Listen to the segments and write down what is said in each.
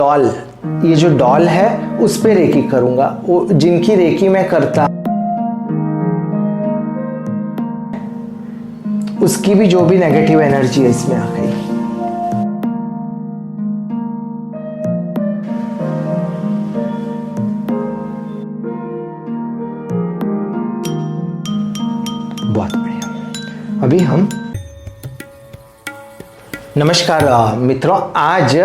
Doll, ये जो doll है उस पे रेकी करूंगा। वो जिनकी रेकी मैं करता उसकी भी जो भी नेगेटिव एनर्जी है इसमें आ गई। बहुत बढ़िया। अभी हम नमस्कार मित्रों, आज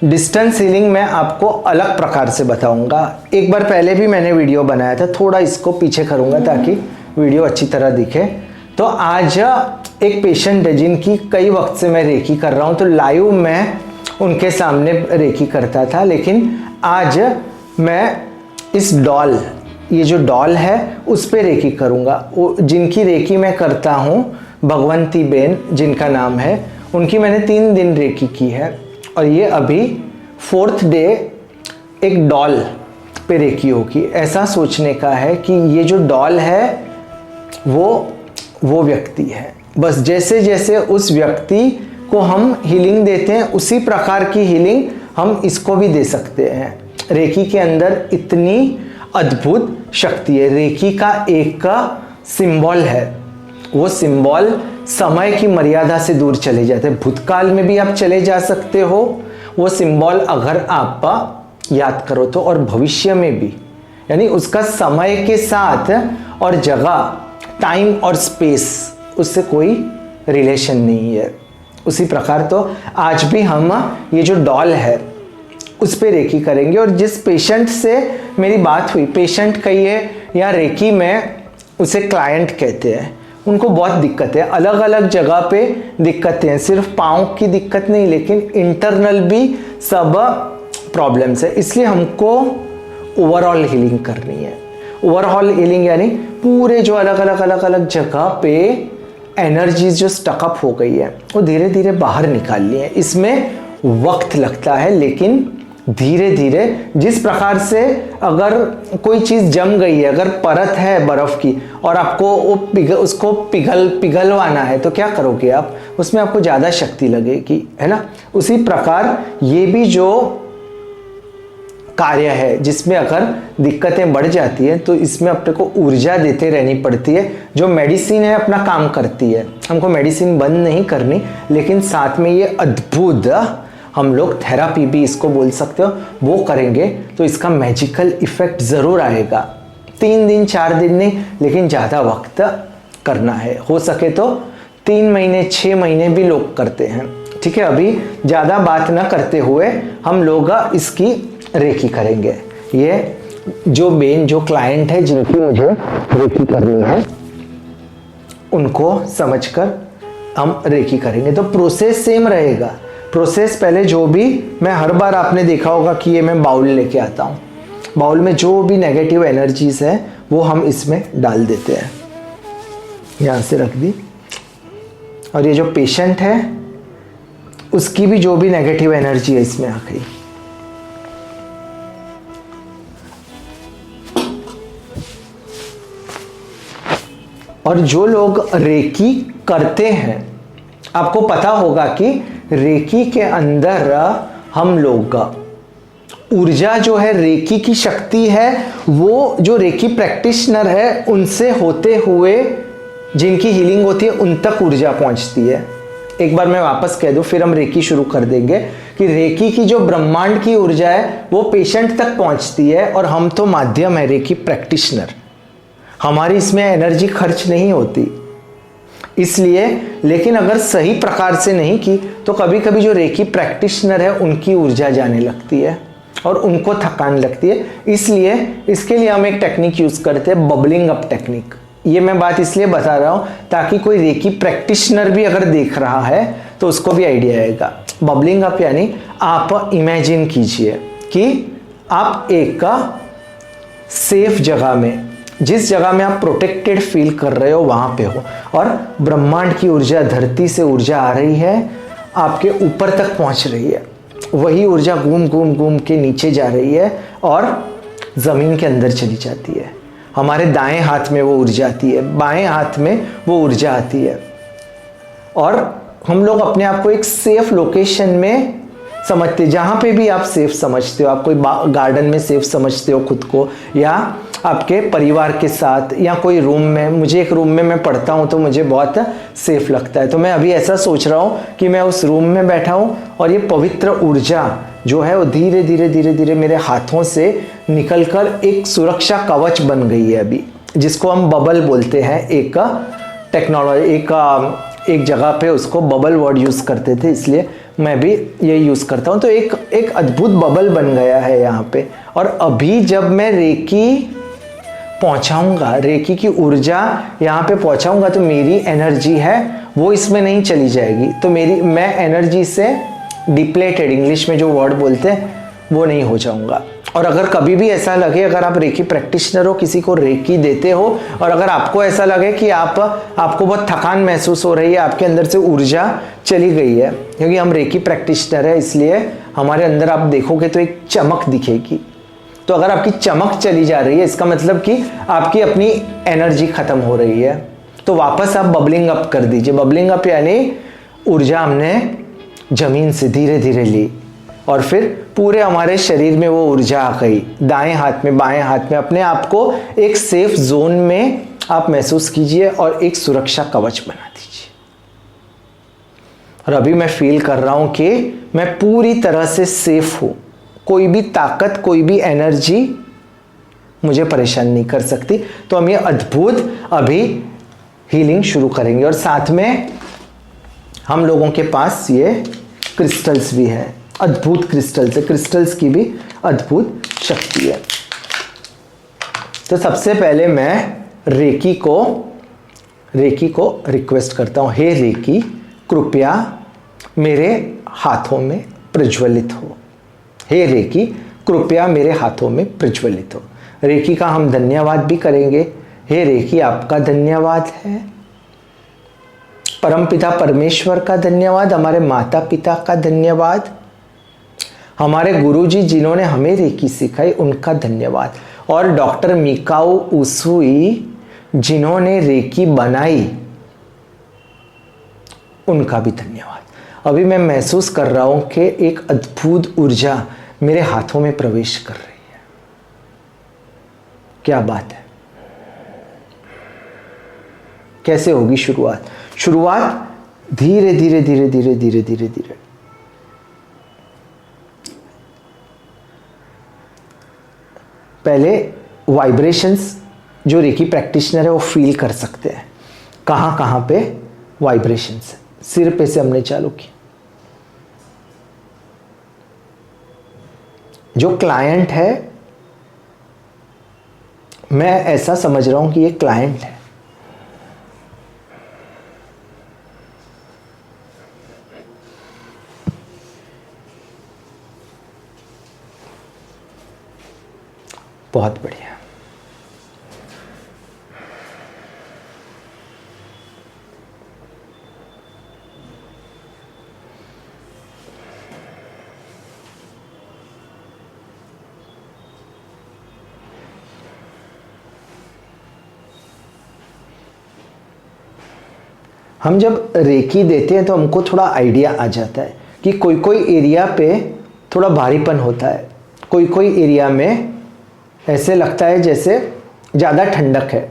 डिस्टेंस हीलिंग मैं आपको अलग प्रकार से बताऊंगा। एक बार पहले भी मैंने वीडियो बनाया था, थोड़ा इसको पीछे करूंगा ताकि वीडियो अच्छी तरह दिखे। तो आज एक पेशेंट है जिनकी कई वक्त से मैं रेकी कर रहा हूं, तो लाइव मैं उनके सामने रेकी करता था, लेकिन आज मैं इस डॉल, ये जो डॉल है उस पे रेकी करूंगा। वो जिनकी रेकी मैं करता हूं, भगवंती बेन जिनका नाम है, उनकी मैंने 3 दिन रेकी की है और ये अभी 4th डे एक डॉल पे रेकी होगी। ऐसा सोचने का है कि ये जो डॉल है वो व्यक्ति है। बस जैसे जैसे उस व्यक्ति को हम हीलिंग देते हैं उसी प्रकार की हीलिंग हम इसको भी दे सकते हैं। रेकी के अंदर इतनी अद्भुत शक्ति है। रेकी का एक का सिंबल है, वो सिंबल समय की मर्यादा से दूर चले जाते हैं। भूतकाल में भी आप चले जा सकते हो वो सिंबल अगर आप याद करो तो, और भविष्य में भी, यानी उसका समय के साथ और जगह, टाइम और स्पेस, उससे कोई रिलेशन नहीं है। उसी प्रकार तो आज भी हम ये जो डॉल है उस पे रेकी करेंगे। और जिस पेशेंट से मेरी बात हुई, पेशेंट कहिए या रेकी में उसे क्लाइंट कहते हैं, उनको बहुत दिक्कत है, अलग अलग जगह पे दिक्कतें हैं। सिर्फ पाँव की दिक्कत नहीं, लेकिन इंटरनल भी सब प्रॉब्लम्स है। इसलिए हमको ओवरऑल हीलिंग करनी है। ओवरऑल हीलिंग यानी पूरे जो अलग अलग जगह पे एनर्जीज जो स्टकअप हो गई है वो धीरे धीरे बाहर निकालनी है। इसमें वक्त लगता है, लेकिन धीरे धीरे, जिस प्रकार से अगर कोई चीज़ जम गई है, अगर परत है बर्फ़ की और आपको उसको पिघलवाना है, तो क्या करोगे आप? उसमें आपको ज़्यादा शक्ति लगेगी, है ना। उसी प्रकार ये भी जो कार्य है जिसमें अगर दिक्कतें बढ़ जाती है तो इसमें अपने को ऊर्जा देते रहनी पड़ती है। जो मेडिसिन है अपना काम करती है, हमको मेडिसिन बंद नहीं करनी, लेकिन साथ में ये अद्भुत, हम लोग थेरापी भी इसको बोल सकते हो, वो करेंगे तो इसका मैजिकल इफेक्ट ज़रूर आएगा। 3 दिन 4 दिन नहीं, लेकिन ज़्यादा वक्त करना है। हो सके तो 3 महीने 6 महीने भी लोग करते हैं। ठीक है, अभी ज़्यादा बात ना करते हुए हम लोग इसकी रेकी करेंगे। ये जो बेन, जो क्लाइंट है जिनकी मुझे रेकी करनी है, उनको समझकर हम रेकी करेंगे। तो प्रोसेस सेम रहेगा। प्रोसेस पहले जो भी, मैं हर बार आपने देखा होगा कि ये मैं बाउल लेके आता हूँ, बाउल में जो भी नेगेटिव एनर्जीज है वो हम इसमें डाल देते हैं। यहाँ से रख दी, और ये जो पेशेंट है उसकी भी जो भी नेगेटिव एनर्जी है इसमें आ गई। और जो लोग रेकी करते हैं, आपको पता होगा कि रेकी के अंदर हम लोग ऊर्जा जो है, रेकी की शक्ति है, वो जो रेकी प्रैक्टिशनर है उनसे होते हुए जिनकी हीलिंग होती है उन तक ऊर्जा पहुंचती है। एक बार मैं वापस कह दूं, फिर हम रेकी शुरू कर देंगे कि रेकी की जो ब्रह्मांड की ऊर्जा है वो पेशेंट तक पहुंचती है, और हम तो माध्यम है, रेकी प्रैक्टिशनर, हमारी इसमें एनर्जी खर्च नहीं होती। इसलिए, लेकिन अगर सही प्रकार से नहीं की तो कभी कभी जो रेकी प्रैक्टिशनर है उनकी ऊर्जा जाने लगती है और उनको थकान लगती है। इसलिए इसके लिए हम एक टेक्निक यूज करते हैं, बबलिंग अप टेक्निक। ये मैं बात इसलिए बता रहा हूँ ताकि कोई रेकी प्रैक्टिशनर भी अगर देख रहा है तो उसको भी आइडिया आएगा। बबलिंग अप यानी आप इमेजिन कीजिए कि आप एक सेफ जगह में, जिस जगह में आप प्रोटेक्टेड फील कर रहे हो वहाँ पे हो, और ब्रह्मांड की ऊर्जा, धरती से ऊर्जा आ रही है, आपके ऊपर तक पहुँच रही है। वही ऊर्जा घूम घूम घूम के नीचे जा रही है और ज़मीन के अंदर चली जाती है। हमारे दाएं हाथ में वो ऊर्जा आती है, बाएं हाथ में वो ऊर्जा आती है, और हम लोग अपने आप को एक सेफ लोकेशन में समझते, जहाँ पे भी आप सेफ समझते हो, आप कोई गार्डन में सेफ समझते हो खुद को, या आपके परिवार के साथ, या कोई रूम में, मुझे एक रूम में मैं पढ़ता हूँ तो मुझे बहुत सेफ लगता है, तो मैं अभी ऐसा सोच रहा हूँ कि मैं उस रूम में बैठा हूँ और ये पवित्र ऊर्जा जो है वो धीरे धीरे धीरे धीरे मेरे हाथों से निकलकर एक सुरक्षा कवच बन गई है अभी, जिसको हम बबल बोलते हैं। एक टेक्नोलॉजी, एक जगह पे उसको बबल वर्ड यूज़ करते थे, इसलिए मैं भी ये यूज़ करता हूँ। तो एक अद्भुत बबल बन गया है यहाँ पे। और अभी जब मैं रेकी पहुँचाऊँगा, रेकी की ऊर्जा यहाँ पे पहुँचाऊँगा, तो मेरी एनर्जी है वो इसमें नहीं चली जाएगी, तो मैं एनर्जी से डिप्लेटेड, इंग्लिश में जो वर्ड बोलते हैं, वो नहीं हो जाऊँगा। और अगर कभी भी ऐसा लगे, अगर आप रेकी प्रैक्टिशनर हो, किसी को रेकी देते हो, और अगर आपको ऐसा लगे कि आपको बहुत थकान महसूस हो रही है, आपके अंदर से ऊर्जा चली गई है, क्योंकि हम रेकी प्रैक्टिशनर है इसलिए हमारे अंदर आप देखोगे तो एक चमक दिखेगी। तो अगर आपकी चमक चली जा रही है, इसका मतलब कि आपकी अपनी एनर्जी खत्म हो रही है, तो वापस आप बबलिंग अप कर दीजिए। बबलिंग अप यानी ऊर्जा हमने जमीन से धीरे धीरे ली और फिर पूरे हमारे शरीर में वो ऊर्जा आ गई, दाएं हाथ में, बाएं हाथ में। अपने आप को एक सेफ जोन में आप महसूस कीजिए और एक सुरक्षा कवच बना दीजिए। और अभी मैं फील कर रहा हूं कि मैं पूरी तरह से सेफ हूं, कोई भी ताकत, कोई भी एनर्जी मुझे परेशान नहीं कर सकती। तो हम ये अद्भुत अभी हीलिंग शुरू करेंगे। और साथ में हम लोगों के पास ये क्रिस्टल्स भी हैं, अद्भुत क्रिस्टल्स है, क्रिस्टल्स की भी अद्भुत शक्ति है। तो सबसे पहले मैं रेकी को रिक्वेस्ट करता हूँ, हे रेकी कृपया मेरे हाथों में प्रज्वलित हो। हे रेकी कृपया मेरे हाथों में प्रज्वलित हो। रेकी का हम धन्यवाद भी करेंगे। हे रेकी आपका धन्यवाद है, परमपिता परमेश्वर का धन्यवाद, हमारे माता पिता का धन्यवाद, हमारे गुरुजी जिन्होंने हमें रेकी सिखाई उनका धन्यवाद, और डॉक्टर मिकाओ उसुई जिन्होंने रेकी बनाई उनका भी धन्यवाद। अभी मैं महसूस कर रहा हूं कि एक अद्भुत ऊर्जा मेरे हाथों में प्रवेश कर रही है। क्या बात है। कैसे होगी शुरुआत? शुरुआत धीरे धीरे धीरे धीरे धीरे धीरे धीरे। पहले वाइब्रेशंस जो रेकी प्रैक्टिशनर है वो फील कर सकते हैं, कहां कहां पे वाइब्रेशंस है। सिर पे से हमने चालू किया। जो क्लाइंट है, मैं ऐसा समझ रहा हूं कि ये क्लाइंट है। बहुत बढ़िया। हम जब रेकी देते हैं तो हमको थोड़ा आइडिया आ जाता है कि कोई कोई एरिया पे थोड़ा भारीपन होता है, कोई कोई एरिया में ऐसे लगता है जैसे ज़्यादा ठंडक है,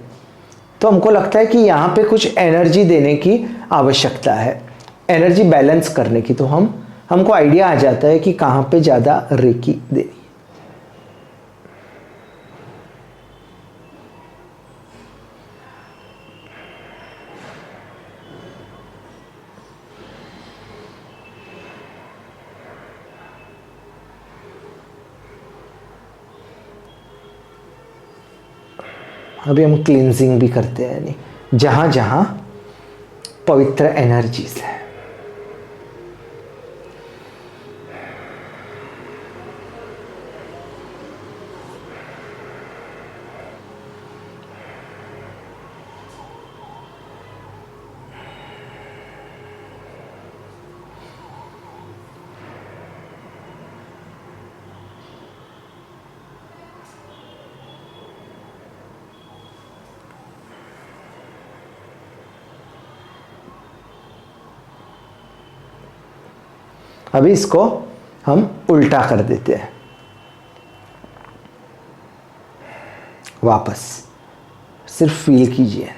तो हमको लगता है कि यहाँ पे कुछ एनर्जी देने की आवश्यकता है, एनर्जी बैलेंस करने की। तो हमको आइडिया आ जाता है कि कहाँ पे ज़्यादा रेकी देनी। अभी हम क्लींजिंग भी करते हैं, यानी जहाँ जहाँ पवित्र एनर्जीज है। अभी इसको हम उल्टा कर देते हैं। वापस सिर्फ फील कीजिए।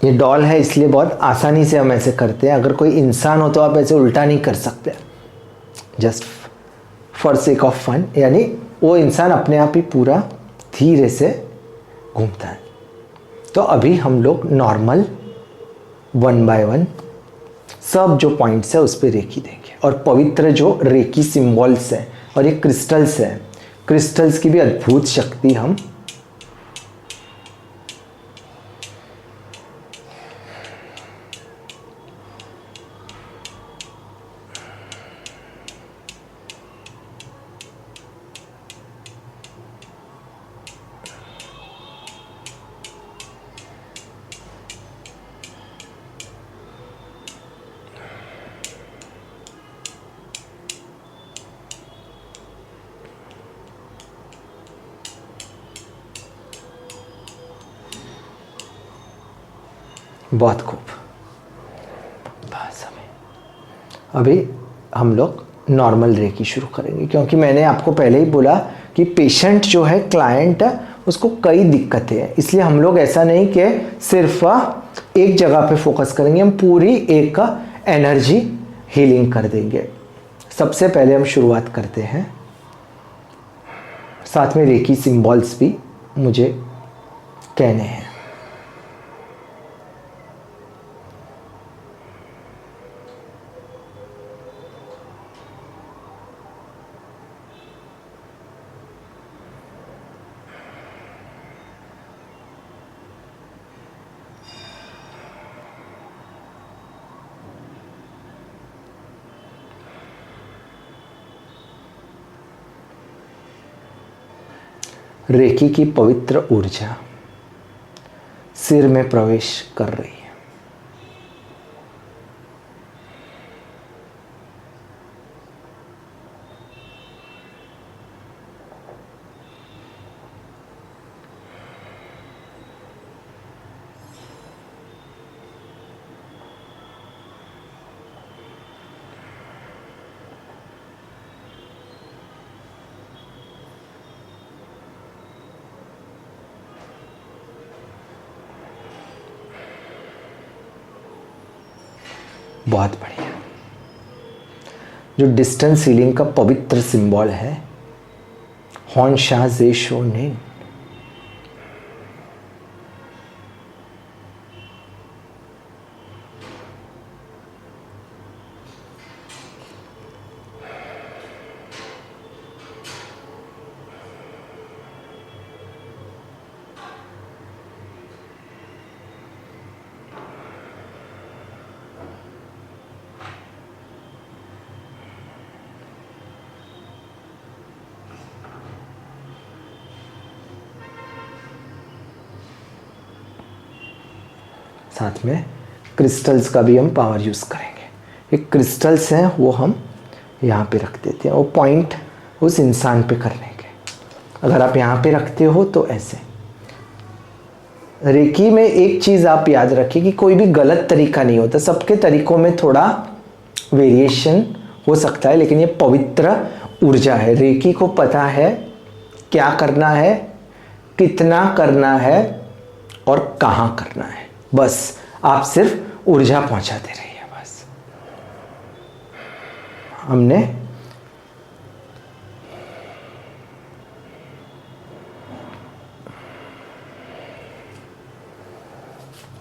ये डॉल है इसलिए बहुत आसानी से हम ऐसे करते हैं। अगर कोई इंसान हो तो आप ऐसे उल्टा नहीं कर सकते, just for sake of fun, यानी वो इंसान अपने आप ही पूरा धीरे से घूमता है। तो अभी हम लोग नॉर्मल 1 बाय 1 सब जो पॉइंट्स है उस पर रेकी देंगे, और पवित्र जो रेकी सिंबल्स है और ये क्रिस्टल्स है, क्रिस्टल्स की भी अद्भुत शक्ति हम बहुत खूब। बस अभी हम लोग नॉर्मल रेकी शुरू करेंगे, क्योंकि मैंने आपको पहले ही बोला कि पेशेंट जो है, क्लाइंट, उसको कई दिक्कतें हैं, इसलिए हम लोग ऐसा नहीं कि सिर्फ एक जगह पे फोकस करेंगे, हम पूरी एक एनर्जी हीलिंग कर देंगे। सबसे पहले हम शुरुआत करते हैं, साथ में रेकी सिंबल्स भी मुझे कहने हैं। रेकी की पवित्र ऊर्जा सिर में प्रवेश कर रही है। बहुत बढ़िया। जो डिस्टेंस हीलिंग का पवित्र सिंबल है, हॉन शाह जे शो नेन, साथ में क्रिस्टल्स का भी हम पावर यूज़ करेंगे। ये क्रिस्टल्स हैं वो हम यहाँ पे रख देते हैं, वो पॉइंट उस इंसान पे करने के। अगर आप यहाँ पे रखते हो तो ऐसे। रेकी में एक चीज़ आप याद रखिए कि कोई भी गलत तरीका नहीं होता, सबके तरीकों में थोड़ा वेरिएशन हो सकता है, लेकिन ये पवित्र ऊर्जा है। रेकी को पता है क्या करना है, कितना करना है और कहाँ करना है, बस आप सिर्फ ऊर्जा पहुंचाते रहिए। बस हमने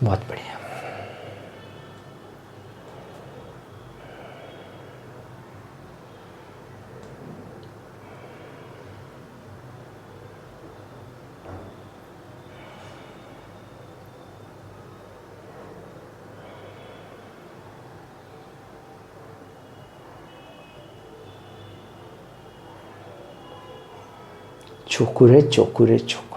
बहुत बढ़िया। चोकुरे चोकुरे चोकुरे।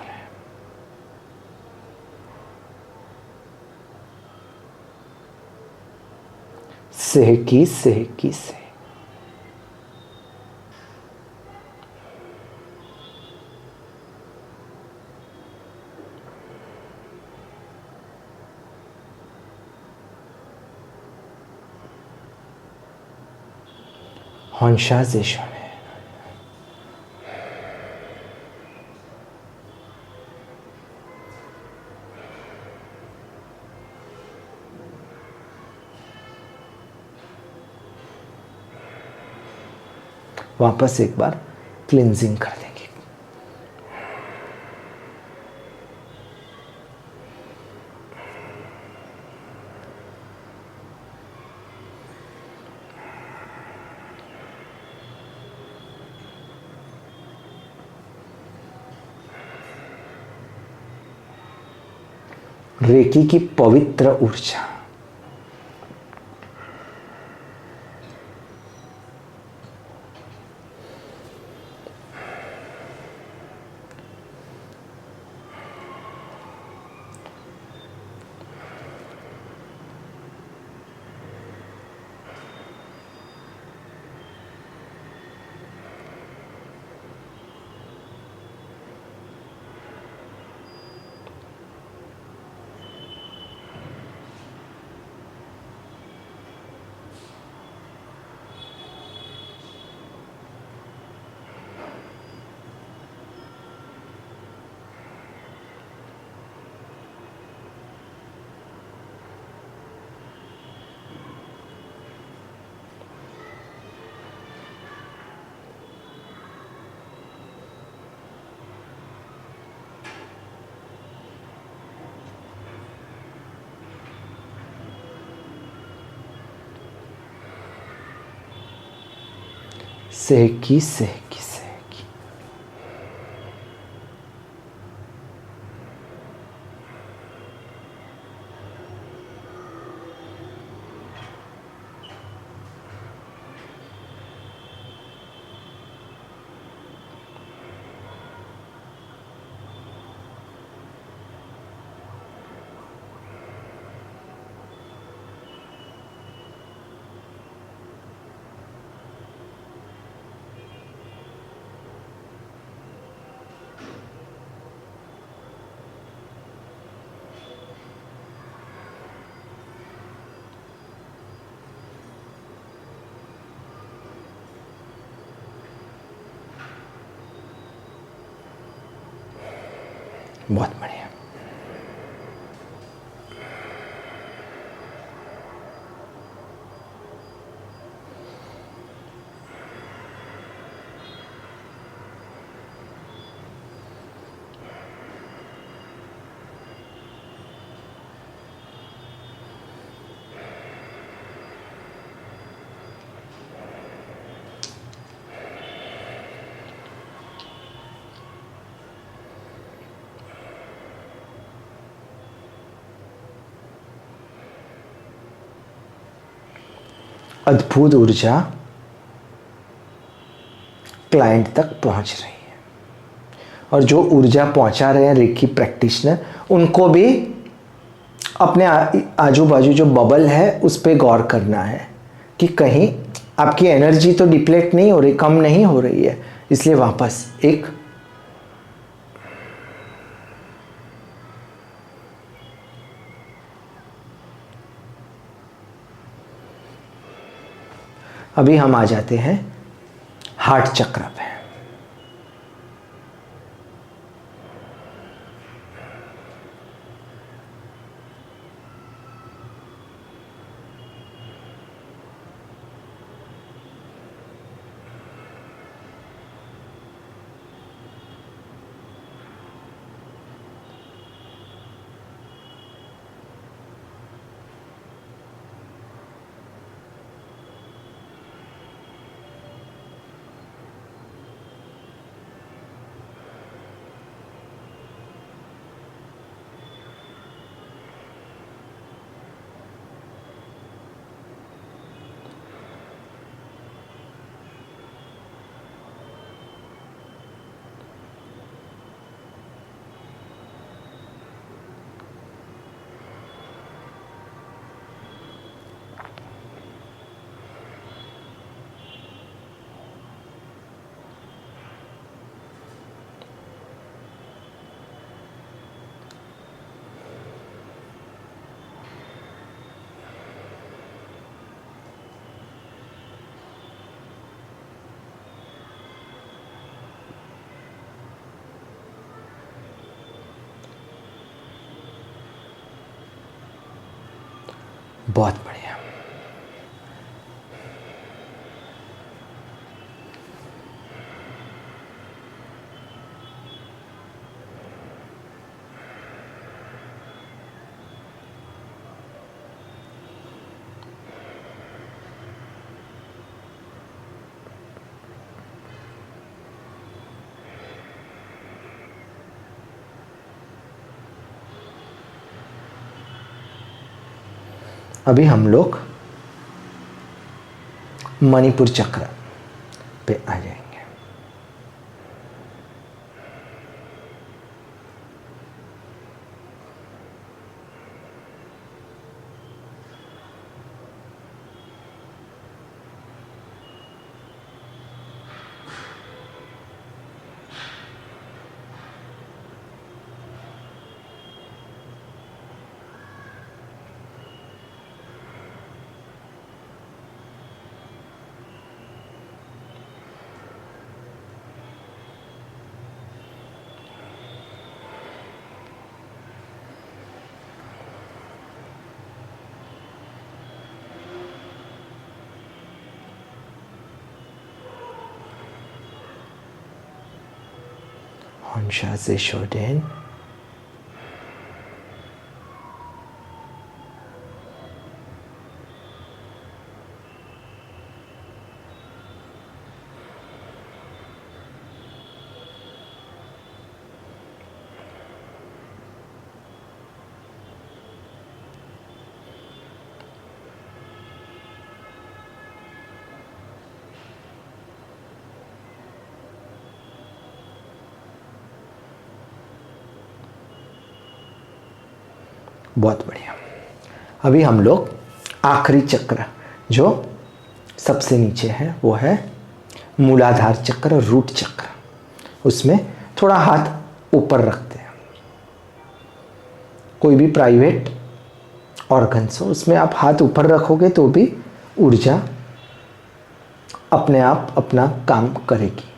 सेहकी सेहकी से। हंशाजेशन है। वापस एक बार क्लिनजिंग कर देंगे। रेकी की पवित्र ऊर्जा सेहकी सेहकी सेहकी। बहुत बढ़िया। अद्भुत ऊर्जा क्लाइंट तक पहुंच रही है और जो ऊर्जा पहुंचा रहे हैं रेकी प्रैक्टिशनर, उनको भी अपने आजू बाजू जो बबल है उस पर गौर करना है कि कहीं आपकी एनर्जी तो डिप्लेट नहीं हो रही, कम नहीं हो रही है। इसलिए वापस एक अभी हम आ जाते हैं हार्ट चक्र पे। बहुत बढ़िया। अभी हम लोग मणिपुर चक्र पे आ जाएंगे। Honsha se Shoden. बहुत बढ़िया। अभी हम लोग आखिरी चक्र जो सबसे नीचे है वो है मूलाधार चक्र, रूट चक्र। उसमें थोड़ा हाथ ऊपर रखते हैं। कोई भी प्राइवेट ऑर्गन्स हो उसमें आप हाथ ऊपर रखोगे तो भी ऊर्जा अपने आप अपना काम करेगी।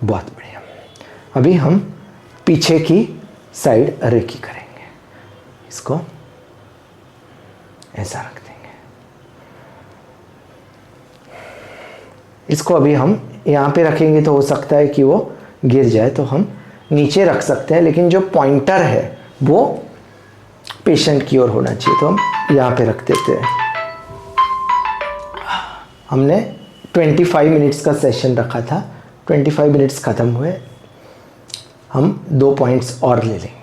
बहुत बढ़िया। अभी हम पीछे की साइड रेकी करेंगे। इसको ऐसा रख देंगे। इसको अभी हम यहाँ पे रखेंगे तो हो सकता है कि वो गिर जाए, तो हम नीचे रख सकते हैं, लेकिन जो पॉइंटर है वो पेशेंट की ओर होना चाहिए, तो हम यहाँ पे रख देते हैं। हमने 25 मिनट्स का सेशन रखा था, 25 मिनट्स ख़त्म हुए। हम 2 पॉइंट्स और ले लेंगे।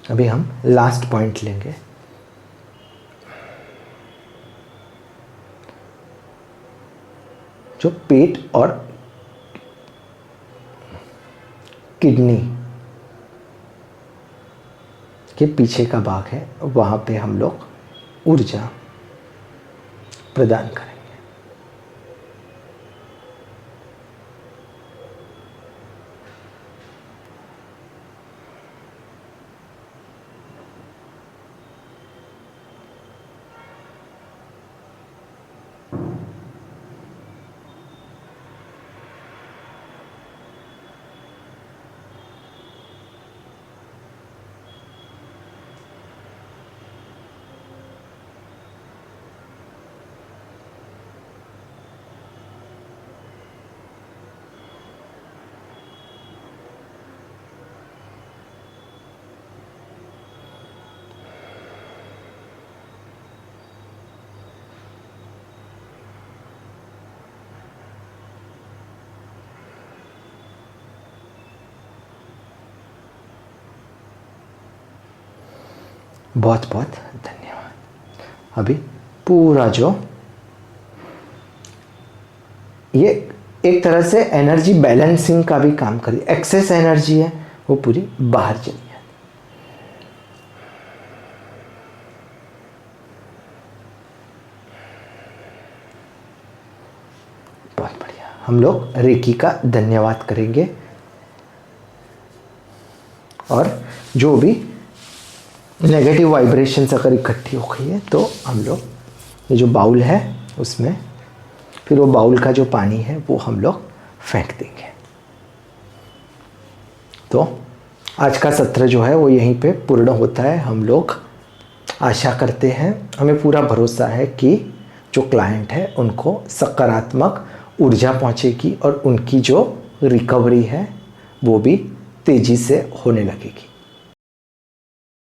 अभी हम लास्ट पॉइंट लेंगे। जो पेट और किडनी के पीछे का भाग है, वहां पे हम लोग ऊर्जा प्रदान करेंगे। बहुत बहुत धन्यवाद। अभी पूरा जो ये एक तरह से एनर्जी बैलेंसिंग का भी काम करी, एक्सेस एनर्जी है वो पूरी बाहर चली जाती। बहुत बढ़िया। हम लोग रेकी का धन्यवाद करेंगे और जो भी नेगेटिव वाइब्रेशंस अगर इकट्ठी हो गई है तो हम लोग ये जो बाउल है उसमें, फिर वो बाउल का जो पानी है वो हम लोग फेंक देंगे। तो आज का सत्र जो है वो यहीं पे पूर्ण होता है। हम लोग आशा करते हैं, हमें पूरा भरोसा है कि जो क्लाइंट है उनको सकारात्मक ऊर्जा पहुंचेगी और उनकी जो रिकवरी है वो भी तेज़ी से होने लगेगी।